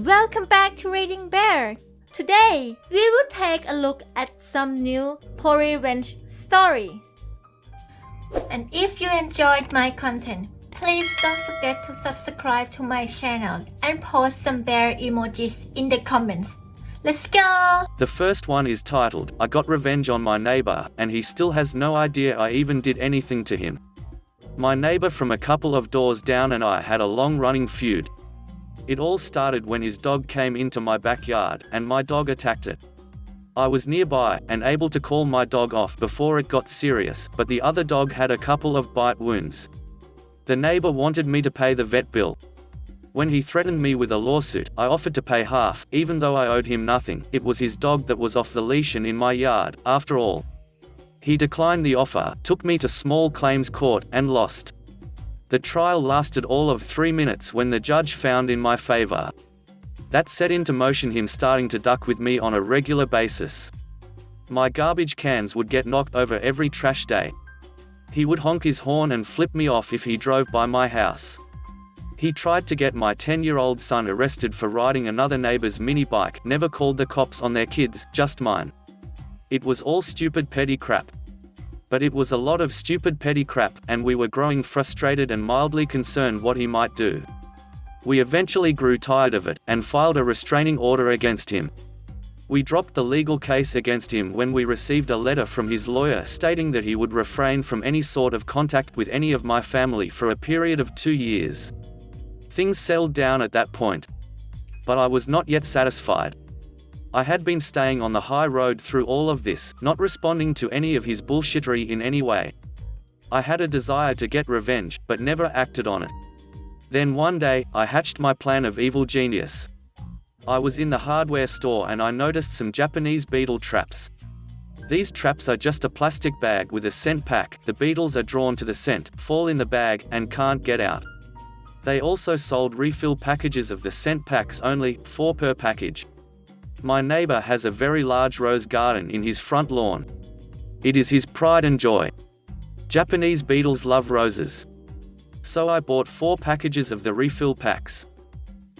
Welcome back to Reading Bear. Today, we will take a look at some new revenge stories. And if you enjoyed my content, please don't forget to subscribe to my channel and post some bear emojis in the comments. Let's go! The first one is titled, I got revenge on my neighbor, and he still has no idea I even did anything to him. My neighbor from a couple of doors down and I had a long-running feud. It all started when his dog came into my backyard, and my dog attacked it. I was nearby, and able to call my dog off before it got serious, but the other dog had a couple of bite wounds. The neighbor wanted me to pay the vet bill. When he threatened me with a lawsuit, I offered to pay half, even though I owed him nothing. It was his dog that was off the leash and in my yard, after all. He declined the offer, took me to small claims court, and lost. The trial lasted all of 3 minutes when the judge found in my favor. That set into motion him starting to duck with me on a regular basis. My garbage cans would get knocked over every trash day. He would honk his horn and flip me off if he drove by my house. He tried to get my 10-year-old son arrested for riding another neighbor's mini bike, never called the cops on their kids, just mine. It was all stupid petty crap. But it was a lot of stupid petty crap, and we were growing frustrated and mildly concerned what he might do. We eventually grew tired of it, and filed a restraining order against him. We dropped the legal case against him when we received a letter from his lawyer stating that he would refrain from any sort of contact with any of my family for a period of 2 years. Things settled down at that point. But I was not yet satisfied. I had been staying on the high road through all of this, not responding to any of his bullshittery in any way. I had a desire to get revenge, but never acted on it. Then one day, I hatched my plan of evil genius. I was in the hardware store and I noticed some Japanese beetle traps. These traps are just a plastic bag with a scent pack. The beetles are drawn to the scent, fall in the bag, and can't get out. They also sold refill packages of the scent packs, only 4 per package. My neighbor has a very large rose garden in his front lawn. It is his pride and joy. Japanese beetles love roses. So I bought 4 packages of the refill packs.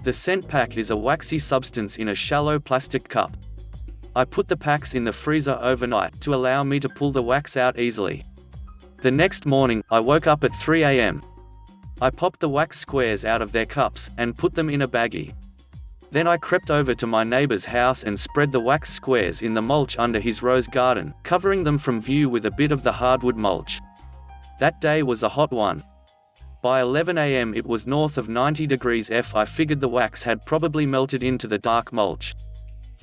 The scent pack is a waxy substance in a shallow plastic cup. I put the packs in the freezer overnight to allow me to pull the wax out easily. The next morning, I woke up at 3 a.m. I popped the wax squares out of their cups, and put them in a baggie. Then I crept over to my neighbor's house and spread the wax squares in the mulch under his rose garden, covering them from view with a bit of the hardwood mulch. That day was a hot one. By 11 a.m. it was north of 90 degrees F. I figured the wax had probably melted into the dark mulch.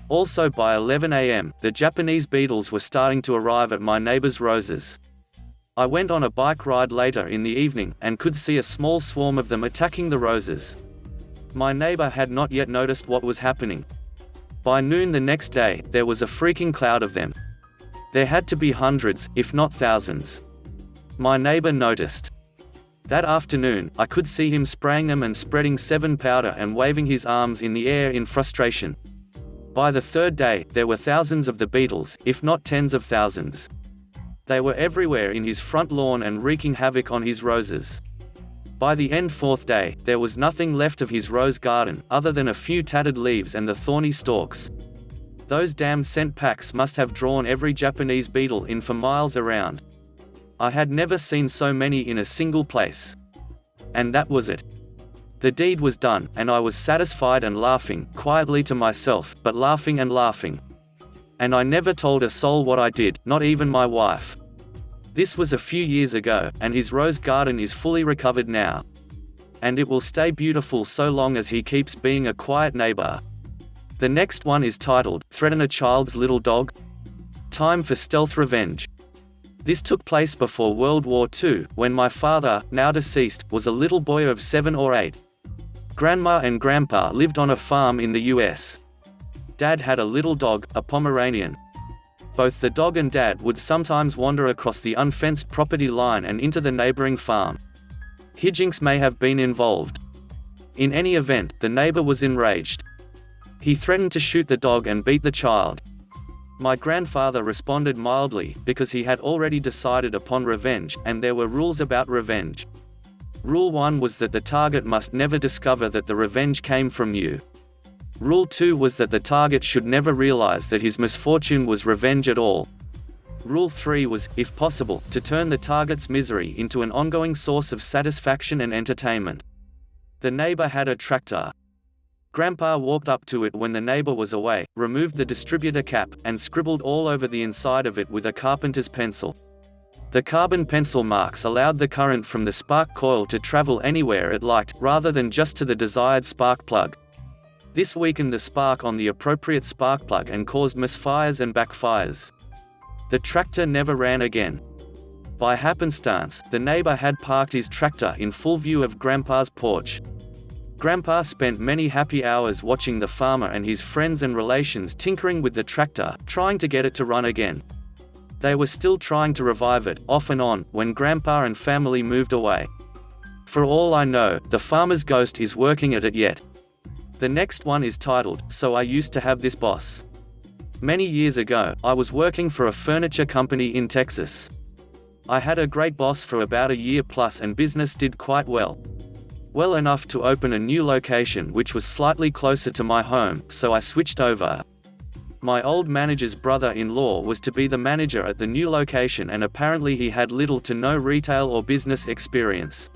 Also by 11 a.m., the Japanese beetles were starting to arrive at my neighbor's roses. I went on a bike ride later in the evening, and could see a small swarm of them attacking the roses. My neighbor had not yet noticed what was happening. By noon the next day, there was a freaking cloud of them. There had to be hundreds, if not thousands. My neighbor noticed. That afternoon, I could see him spraying them and spreading 7 powder and waving his arms in the air in frustration. By the 3rd day, there were thousands of the beetles, if not tens of thousands. They were everywhere in his front lawn and wreaking havoc on his roses. By the end 4th day, there was nothing left of his rose garden, other than a few tattered leaves and the thorny stalks. Those damn scent packs must have drawn every Japanese beetle in for miles around. I had never seen so many in a single place. And that was it. The deed was done, and I was satisfied and laughing, quietly to myself, but laughing and laughing. And I never told a soul what I did, not even my wife. This was a few years ago, and his rose garden is fully recovered now. And it will stay beautiful so long as he keeps being a quiet neighbor. The next one is titled, Threaten a Child's Little Dog? Time for Stealth Revenge. This took place before World War II, when my father, now deceased, was a little boy of 7 or 8. Grandma and Grandpa lived on a farm in the US. Dad had a little dog, a Pomeranian. Both the dog and Dad would sometimes wander across the unfenced property line and into the neighboring farm. Hijinks may have been involved. In any event, the neighbor was enraged. He threatened to shoot the dog and beat the child. My grandfather responded mildly, because he had already decided upon revenge, and there were rules about revenge. Rule 1 was that the target must never discover that the revenge came from you. Rule 2 was that the target should never realize that his misfortune was revenge at all. Rule 3 was, if possible, to turn the target's misery into an ongoing source of satisfaction and entertainment. The neighbor had a tractor. Grandpa walked up to it when the neighbor was away, removed the distributor cap, and scribbled all over the inside of it with a carpenter's pencil. The carbon pencil marks allowed the current from the spark coil to travel anywhere it liked, rather than just to the desired spark plug. This weakened the spark on the appropriate spark plug and caused misfires and backfires. The tractor never ran again. By happenstance, the neighbor had parked his tractor in full view of Grandpa's porch. Grandpa spent many happy hours watching the farmer and his friends and relations tinkering with the tractor, trying to get it to run again. They were still trying to revive it, off and on, when Grandpa and family moved away. For all I know, the farmer's ghost is working at it yet. The next one is titled, So I Used to Have This Boss. Many years ago, I was working for a furniture company in Texas. I had a great boss for about a year plus and business did quite well. Well enough to open a new location which was slightly closer to my home, so I switched over. My old manager's brother-in-law was to be the manager at the new location and apparently he had little to no retail or business experience.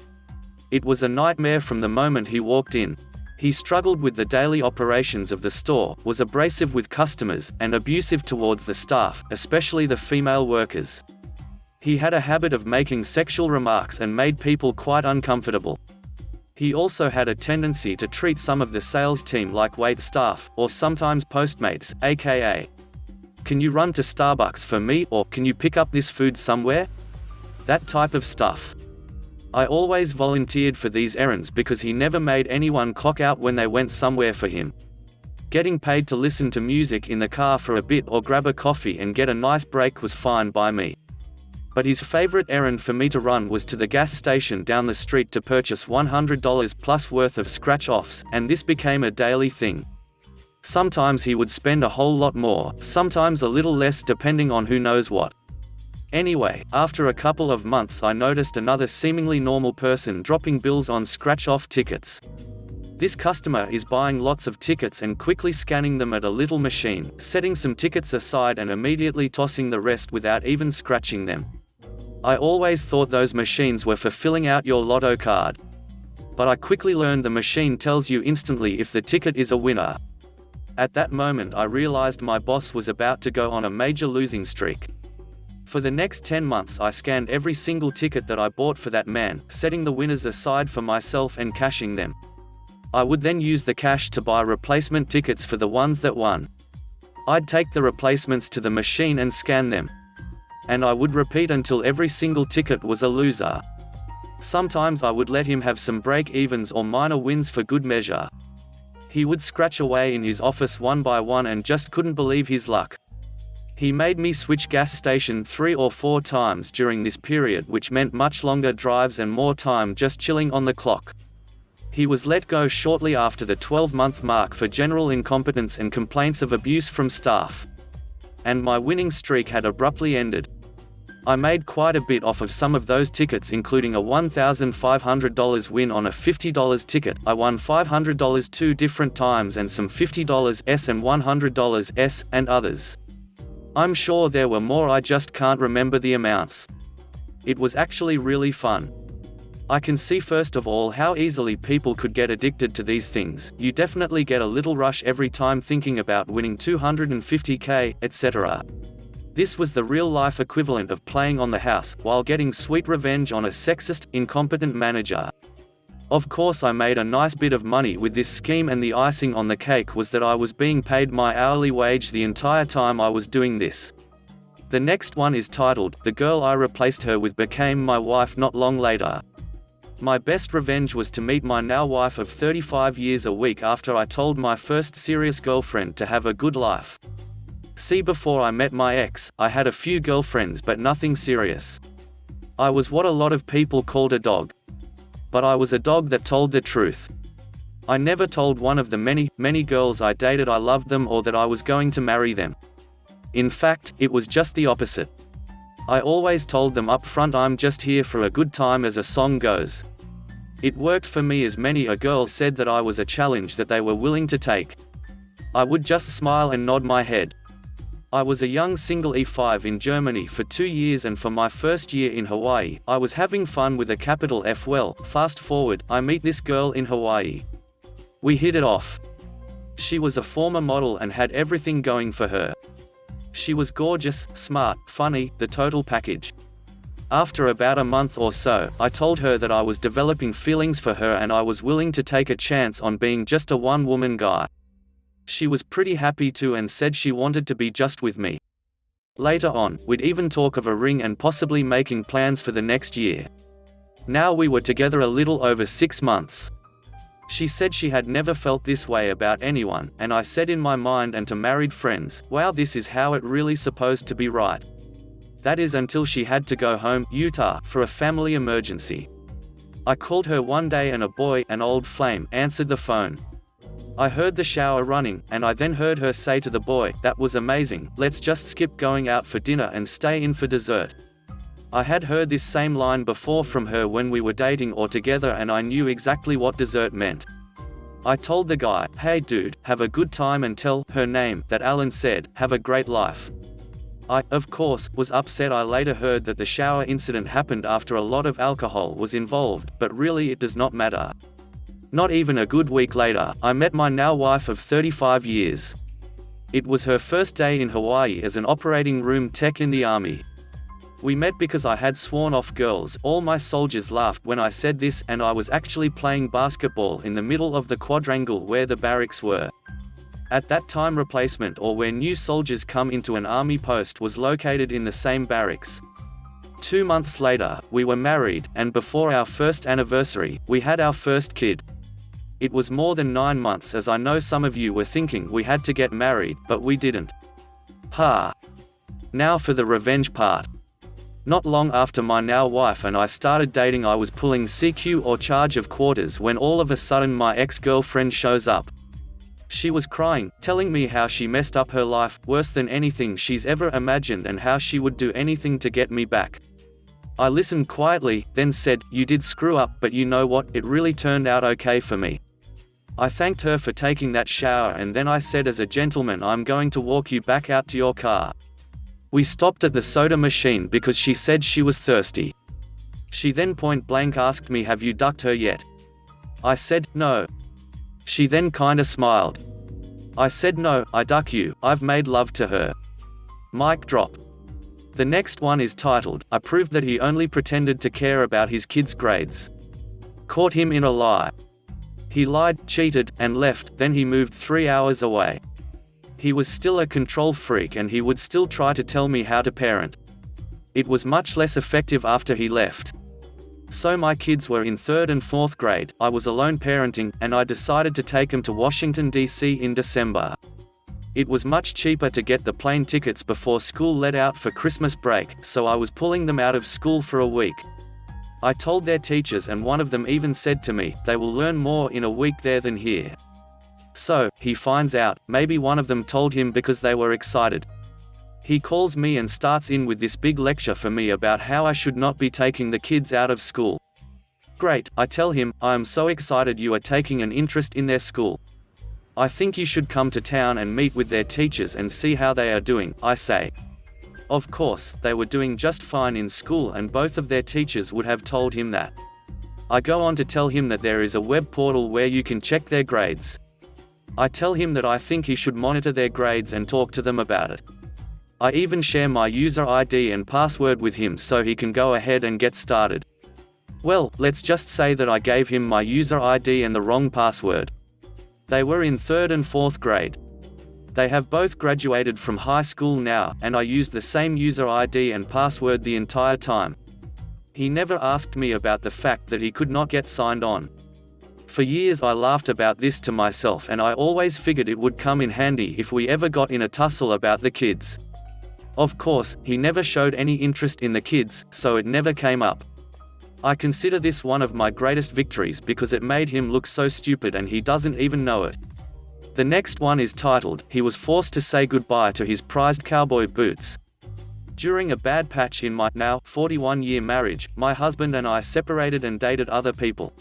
It was a nightmare from the moment he walked in. He struggled with the daily operations of the store, was abrasive with customers, and abusive towards the staff, especially the female workers. He had a habit of making sexual remarks and made people quite uncomfortable. He also had a tendency to treat some of the sales team like wait staff, or sometimes postmates, aka, "Can you run to Starbucks for me?" or "Can you pick up this food somewhere?" That type of stuff. I always volunteered for these errands because he never made anyone clock out when they went somewhere for him. Getting paid to listen to music in the car for a bit or grab a coffee and get a nice break was fine by me. But his favorite errand for me to run was to the gas station down the street to purchase $100 plus worth of scratch-offs, and this became a daily thing. Sometimes he would spend a whole lot more, sometimes a little less depending on who knows what. Anyway, after a couple of months I noticed another seemingly normal person dropping bills on scratch-off tickets. This customer is buying lots of tickets and quickly scanning them at a little machine, setting some tickets aside and immediately tossing the rest without even scratching them. I always thought those machines were for filling out your lotto card. But I quickly learned the machine tells you instantly if the ticket is a winner. At that moment I realized my boss was about to go on a major losing streak. For the next 10 months I scanned every single ticket that I bought for that man, setting the winners aside for myself and cashing them. I would then use the cash to buy replacement tickets for the ones that won. I'd take the replacements to the machine and scan them. And I would repeat until every single ticket was a loser. Sometimes I would let him have some break-evens or minor wins for good measure. He would scratch away in his office one by one and just couldn't believe his luck. He made me switch gas station 3 or 4 times during this period, which meant much longer drives and more time just chilling on the clock. He was let go shortly after the 12-month mark for general incompetence and complaints of abuse from staff. And my winning streak had abruptly ended. I made quite a bit off of some of those tickets, including a $1,500 win on a $50 ticket. I won $500 2 different times and some $50 S and $100 S, and others. I'm sure there were more, I just can't remember the amounts. It was actually really fun. I can see first of all how easily people could get addicted to these things. You definitely get a little rush every time thinking about winning $250K, etc. This was the real-life equivalent of playing on the house, while getting sweet revenge on a sexist, incompetent manager. Of course I made a nice bit of money with this scheme, and the icing on the cake was that I was being paid my hourly wage the entire time I was doing this. The next one is titled, The Girl I Replaced Her With Became My Wife Not Long Later. My best revenge was to meet my now wife of 35 years a week after I told my first serious girlfriend to have a good life. See, before I met my ex, I had a few girlfriends but nothing serious. I was what a lot of people called a dog. But I was a dog that told the truth. I never told one of the many girls I dated I loved them or that I was going to marry them. In fact, it was just the opposite. I always told them up front, I'm just here for a good time, as a song goes. It worked for me, as many a girl said that I was a challenge that they were willing to take. I would just smile and nod my head. I was a young single E5 in Germany for 2 years, and for my first year in Hawaii, I was having fun with a capital F. Well, fast forward, I meet this girl in Hawaii. We hit it off. She was a former model and had everything going for her. She was gorgeous, smart, funny, the total package. After about a month or so, I told her that I was developing feelings for her and I was willing to take a chance on being just a one-woman guy. She was pretty happy too and said she wanted to be just with me. Later on, we'd even talk of a ring and possibly making plans for the next year. Now we were together a little over 6 months. She said she had never felt this way about anyone, and I said in my mind and to married friends, wow, this is how it really supposed to be, right? That is until she had to go home, Utah, for a family emergency. I called her one day and a boy, an old flame, answered the phone. I heard the shower running, and I then heard her say to the boy, that was amazing, let's just skip going out for dinner and stay in for dessert. I had heard this same line before from her when we were dating or together, and I knew exactly what dessert meant. I told the guy, hey dude, have a good time, and tell her name that Alan said, have a great life. I, of course, was upset. I later heard that the shower incident happened after a lot of alcohol was involved, but really it does not matter. Not even a good week later, I met my now wife of 35 years. It was her first day in Hawaii as an operating room tech in the Army. We met because I had sworn off girls. All my soldiers laughed when I said this, and I was actually playing basketball in the middle of the quadrangle where the barracks were. At that time, replacement, or where new soldiers come into an army post, was located in the same barracks. 2 months later, we were married, and before our first anniversary, we had our first kid. It was more than 9 months, as I know some of you were thinking we had to get married, but we didn't. Ha! Now for the revenge part. Not long after my now wife and I started dating, I was pulling CQ or charge of quarters when all of a sudden my ex-girlfriend shows up. She was crying, telling me how she messed up her life, worse than anything she's ever imagined, and how she would do anything to get me back. I listened quietly, then said, you did screw up, but you know what, it really turned out okay for me. I thanked her for taking that shower, and then I said, as a gentleman, I'm going to walk you back out to your car. We stopped at the soda machine because she said she was thirsty. She then point blank asked me, have you ducked her yet? I said, no. She then kinda smiled. I said, no, I duck you, I've made love to her. Mic drop. The next one is titled, I proved that he only pretended to care about his kids' grades. Caught him in a lie. He lied, cheated, and left, then he moved 3 hours away. He was still a control freak, and he would still try to tell me how to parent. It was much less effective after he left. So my kids were in 3rd and 4th grade, I was alone parenting, and I decided to take them to Washington, D.C. in December. It was much cheaper to get the plane tickets before school let out for Christmas break, so I was pulling them out of school for a week. I told their teachers, and one of them even said to me, they will learn more in a week there than here. So, he finds out, maybe one of them told him because they were excited. He calls me and starts in with this big lecture for me about how I should not be taking the kids out of school. Great, I tell him, I am so excited you are taking an interest in their school. I think you should come to town and meet with their teachers and see how they are doing, I say. Of course, they were doing just fine in school, and both of their teachers would have told him that. I go on to tell him that there is a web portal where you can check their grades. I tell him that I think he should monitor their grades and talk to them about it. I even share my user ID and password with him so he can go ahead and get started. Well, let's just say that I gave him my user ID and the wrong password. They were in 3rd and 4th grade. They have both graduated from high school now, and I used the same user ID and password the entire time. He never asked me about the fact that he could not get signed on. For years I laughed about this to myself, and I always figured it would come in handy if we ever got in a tussle about the kids. Of course, he never showed any interest in the kids, so it never came up. I consider this one of my greatest victories because it made him look so stupid and he doesn't even know it. The next one is titled, he was forced to say goodbye to his prized cowboy boots. During a bad patch in my now 41-year marriage, my husband and I separated and dated other people.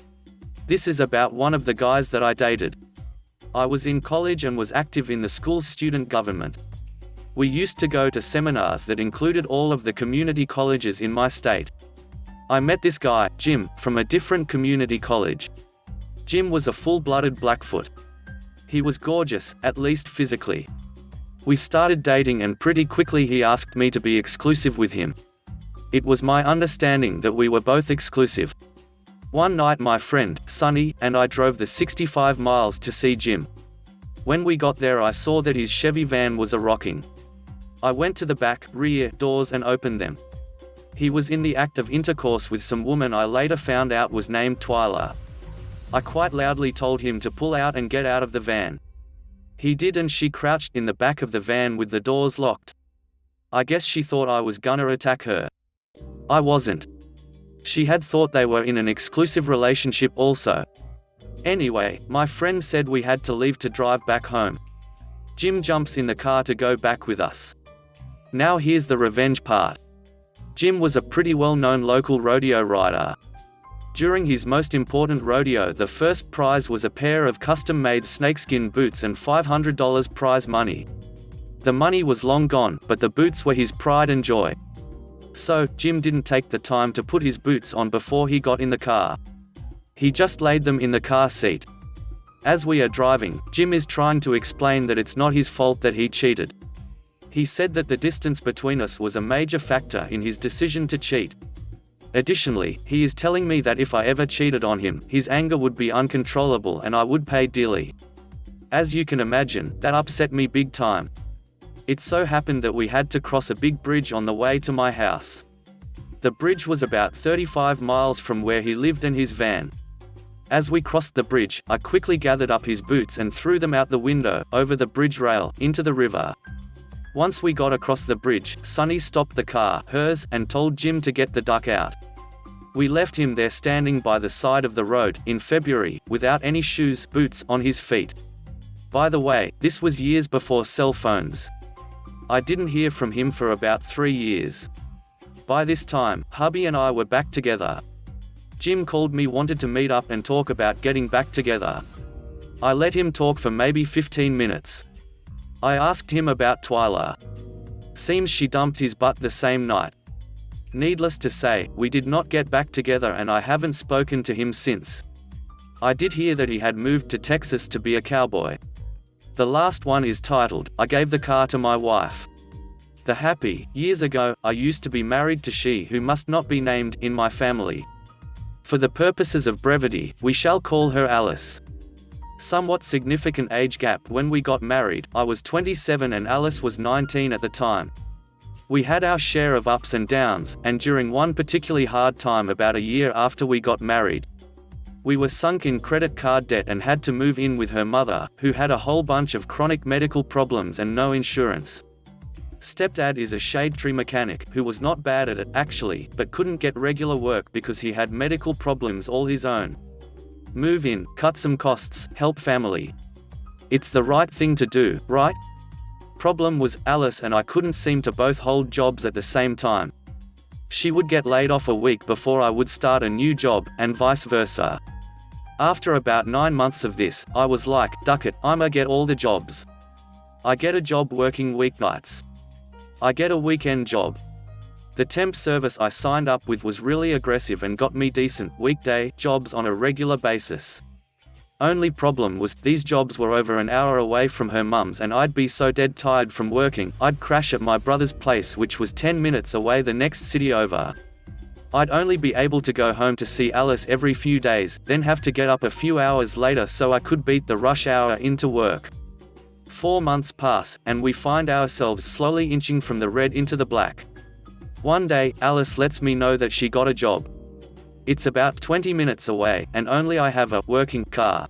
This is about one of the guys that I dated. I was in college and was active in the school's student government. We used to go to seminars that included all of the community colleges in my state. I met this guy, Jim, from a different community college. Jim was a full-blooded Blackfoot. He was gorgeous, at least physically. We started dating and pretty quickly he asked me to be exclusive with him. It was my understanding that we were both exclusive. One night my friend, Sonny, and I drove the 65 miles to see Jim. When we got there I saw that his Chevy van was a-rocking. I went to the back, rear, doors and opened them. He was in the act of intercourse with some woman I later found out was named Twyla. I quite loudly told him to pull out and get out of the van. He did and she crouched in the back of the van with the doors locked. I guess she thought I was gonna attack her. I wasn't. She had thought they were in an exclusive relationship also. Anyway, my friend said we had to leave to drive back home. Jim jumps in the car to go back with us. Now here's the revenge part. Jim was a pretty well-known local rodeo rider. During his most important rodeo, the first prize was a pair of custom-made snakeskin boots and $500 prize money. The money was long gone, but the boots were his pride and joy. So, Jim didn't take the time to put his boots on before he got in the car. He just laid them in the car seat. As we are driving, Jim is trying to explain that it's not his fault that he cheated. He said that the distance between us was a major factor in his decision to cheat. Additionally, he is telling me that if I ever cheated on him, his anger would be uncontrollable and I would pay dearly. As you can imagine, that upset me big time. It so happened that we had to cross a big bridge on the way to my house. The bridge was about 35 miles from where he lived and his van. As we crossed the bridge, I quickly gathered up his boots and threw them out the window, over the bridge rail, into the river. Once we got across the bridge, Sonny stopped the car, hers, and told Jim to get the duck out. We left him there standing by the side of the road, in February, without any shoes, boots, on his feet. By the way, this was years before cell phones. I didn't hear from him for about 3 years. By this time, hubby and I were back together. Jim called me, wanted to meet up and talk about getting back together. I let him talk for maybe 15 minutes. I asked him about Twyla. Seems she dumped his butt the same night. Needless to say, we did not get back together and I haven't spoken to him since. I did hear that he had moved to Texas to be a cowboy. The last one is titled, I Gave the Car to My Wife. The happy, years ago, I used to be married to she who must not be named, in my family. For the purposes of brevity, we shall call her Alice. Somewhat significant age gap when we got married, I was 27 and Alice was 19 at the time. We had our share of ups and downs, and during one particularly hard time about a year after we got married, we were sunk in credit card debt and had to move in with her mother, who had a whole bunch of chronic medical problems and no insurance. Stepdad is a shade tree mechanic, who was not bad at it, actually, but couldn't get regular work because he had medical problems all his own. Move in, cut some costs, help family. It's the right thing to do, right? Problem was, Alice and I couldn't seem to both hold jobs at the same time. She would get laid off a week before I would start a new job, and vice versa. After about 9 months of this, I was like, duck it, I'ma get all the jobs. I get a job working weeknights. I get a weekend job. The temp service I signed up with was really aggressive and got me decent, weekday, jobs on a regular basis. Only problem was, these jobs were over an hour away from her mum's and I'd be so dead tired from working, I'd crash at my brother's place which was 10 minutes away the next city over. I'd only be able to go home to see Alice every few days, then have to get up a few hours later so I could beat the rush hour into work. 4 months pass, and we find ourselves slowly inching from the red into the black. One day, Alice lets me know that she got a job. It's about 20 minutes away, and only I have a working car.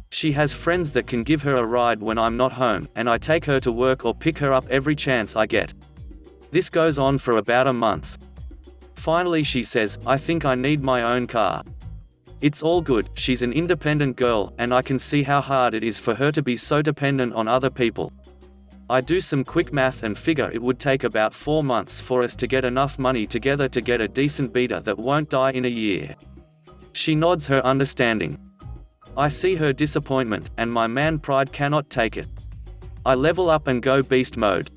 She has friends that can give her a ride when I'm not home, and I take her to work or pick her up every chance I get. This goes on for about a month. Finally she says, I think I need my own car. It's all good, she's an independent girl, and I can see how hard it is for her to be so dependent on other people. I do some quick math and figure it would take about 4 months for us to get enough money together to get a decent beater that won't die in a year. She nods her understanding. I see her disappointment, and my man pride cannot take it. I level up and go beast mode.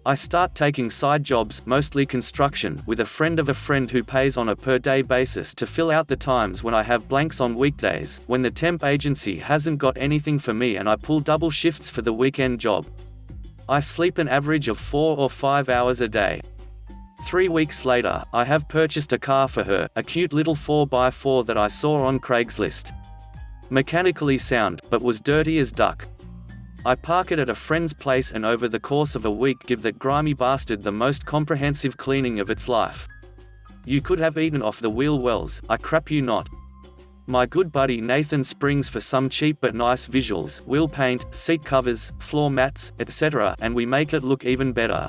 I start taking side jobs, mostly construction, with a friend of a friend who pays on a per-day basis to fill out the times when I have blanks on weekdays, when the temp agency hasn't got anything for me, and I pull double shifts for the weekend job. I sleep an average of 4 or 5 hours a day. 3 weeks later, I have purchased a car for her, a cute little 4x4 that I saw on Craigslist. Mechanically sound, but was dirty as duck. I park it at a friend's place and over the course of a week give that grimy bastard the most comprehensive cleaning of its life. You could have eaten off the wheel wells, I crap you not. My good buddy Nathan springs for some cheap but nice visuals, wheel paint, seat covers, floor mats, etc., and we make it look even better.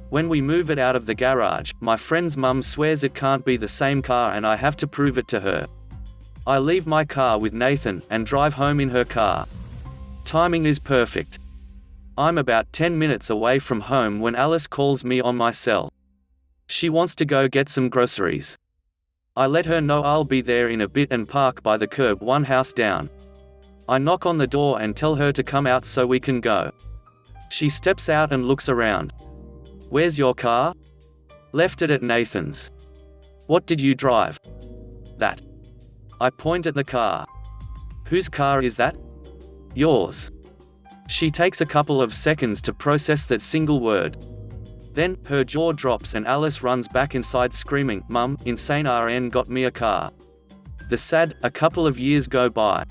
When we move it out of the garage, my friend's mum swears it can't be the same car and I have to prove it to her. I leave my car with Nathan, and drive home in her car. Timing is perfect. I'm about 10 minutes away from home when Alice calls me on my cell. She wants to go get some groceries. I let her know I'll be there in a bit and park by the curb one house down. I knock on the door and tell her to come out so we can go. She steps out and looks around. "Where's your car?" "Left it at Nathan's." "What did you drive?" "That." I point at the car. "Whose car is that?" "Yours." She takes a couple of seconds to process that single word. Then, her jaw drops and Alice runs back inside screaming, "Mum, insane RN got me a car." A couple of years go by.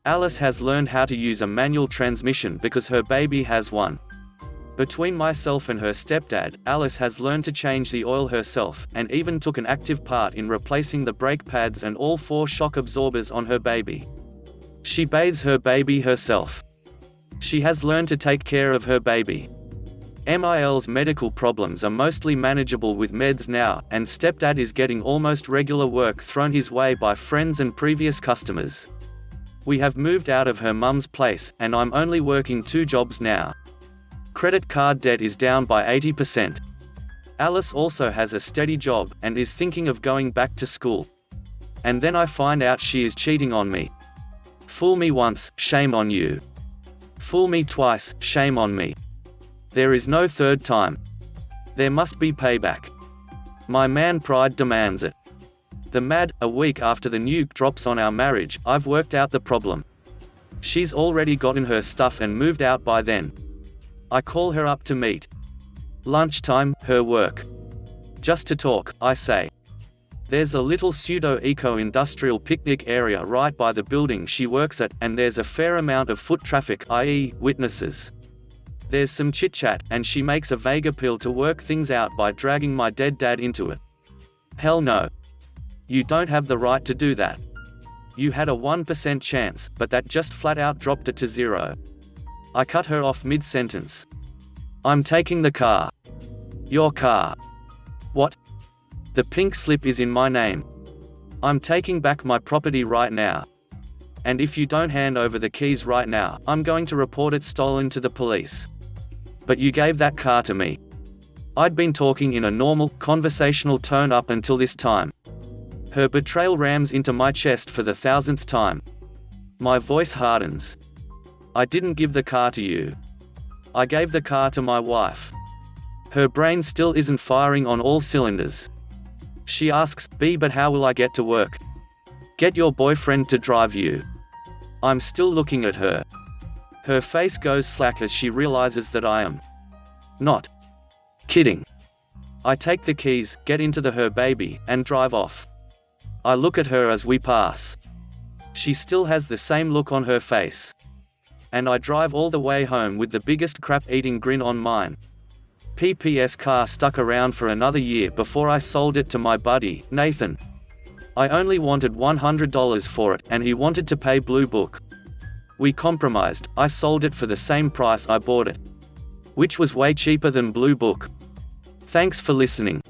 Alice has learned how to use a manual transmission because her baby has one. Between myself and her stepdad, Alice has learned to change the oil herself, and even took an active part in replacing the brake pads and all 4 shock absorbers on her baby. She bathes her baby herself. She has learned to take care of her baby. Mil's medical problems are mostly manageable with meds now, and stepdad is getting almost regular work thrown his way by friends and previous customers. We have moved out of her mum's place, and I'm only working 2 jobs now. Credit card debt is down by 80%. Alice also has a steady job, and is thinking of going back to school. And then I find out she is cheating on me. Fool me once, shame on you. Fool me twice, shame on me. There is no third time. There must be payback. My man pride demands it. A week after the nuke drops on our marriage, I've worked out the problem. She's already gotten her stuff and moved out by then. I call her up to meet. Lunchtime, her work. Just to talk, I say. There's a little pseudo-eco-industrial picnic area right by the building she works at, and there's a fair amount of foot traffic, i.e., witnesses. There's some chit-chat, and she makes a vague appeal to work things out by dragging my dead dad into it. Hell no. You don't have the right to do that. You had a 1% chance, but that just flat out dropped it to 0. I cut her off mid-sentence. I'm taking the car. Your car. What? The pink slip is in my name. I'm taking back my property right now. And if you don't hand over the keys right now, I'm going to report it stolen to the police. But you gave that car to me. I'd been talking in a normal, conversational tone up until this time. Her betrayal rams into my chest for the 1000th time. My voice hardens. I didn't give the car to you. I gave the car to my wife. Her brain still isn't firing on all cylinders. She asks, but how will I get to work? Get your boyfriend to drive you. I'm still looking at her. Her face goes slack as she realizes that I am not kidding. I take the keys, get into her baby, and drive off. I look at her as we pass. She still has the same look on her face. And I drive all the way home with the biggest crap-eating grin on mine. PPS car stuck around for another year before I sold it to my buddy, Nathan. I only wanted $100 for it, and he wanted to pay Blue Book. We compromised. I sold it for the same price I bought it, which was way cheaper than Blue Book. Thanks for listening.